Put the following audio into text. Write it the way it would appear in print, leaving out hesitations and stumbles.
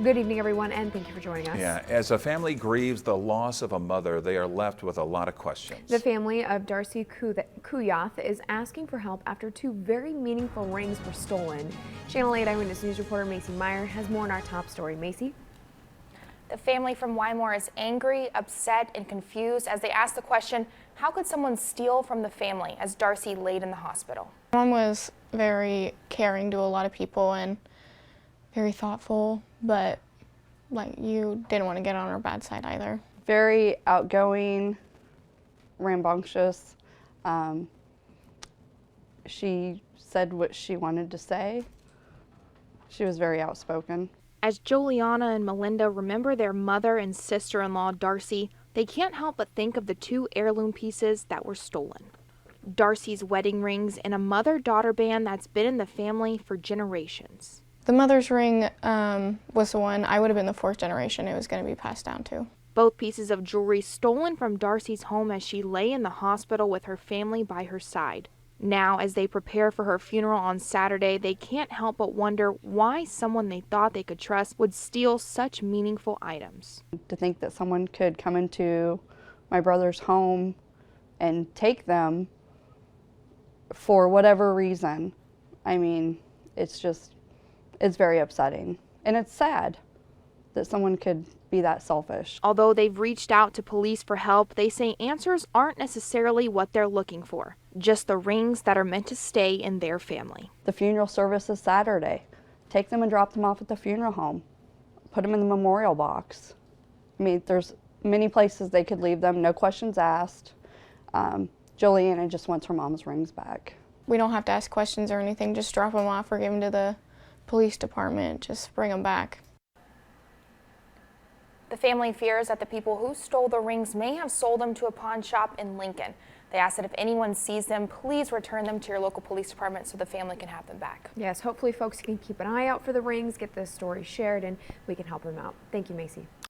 Good evening, everyone, and thank you for joining us. Yeah, as a family grieves the loss of a mother, they are left with a lot of questions. The family of Darcy Kuyath is asking for help after two very meaningful rings were stolen. Channel 8 Eyewitness News reporter Macy Meyer has more in our top story. Macy? The family from Wymore is angry, upset, and confused as they ask the question, how could someone steal from the family as Darcy laid in the hospital? Mom was very caring to a lot of people and very thoughtful, but you didn't want to get on her bad side either. Very outgoing, rambunctious. She said what she wanted to say. She was very outspoken. As Juliana and Melinda remember their mother and sister-in-law Darcy, they can't help but think of the two heirloom pieces that were stolen. Darcy's wedding rings and a mother-daughter band that's been in the family for generations. The mother's ring was the one I would have been the fourth generation it was going to be passed down to. Both pieces of jewelry stolen from Darcy's home as she lay in the hospital with her family by her side. Now, as they prepare for her funeral on Saturday, they can't help but wonder why someone they thought they could trust would steal such meaningful items. To think that someone could come into my brother's home and take them for whatever reason, I mean, it's very upsetting. And it's sad that someone could be that selfish. Although they've reached out to police for help, they say answers aren't necessarily what they're looking for, just the rings that are meant to stay in their family. The funeral service is Saturday. Take them and drop them off at the funeral home. Put them in the memorial box. I mean, there's many places they could leave them, no questions asked. Juliana just wants her mom's rings back. We don't have to ask questions or anything, just drop them off or give them to the police department, just bring them back. The family fears that the people who stole the rings may have sold them to a pawn shop in Lincoln. They ask that if anyone sees them, please return them to your local police department so the family can have them back. Yes, hopefully folks can keep an eye out for the rings, get this story shared, and we can help them out. Thank you, Macy.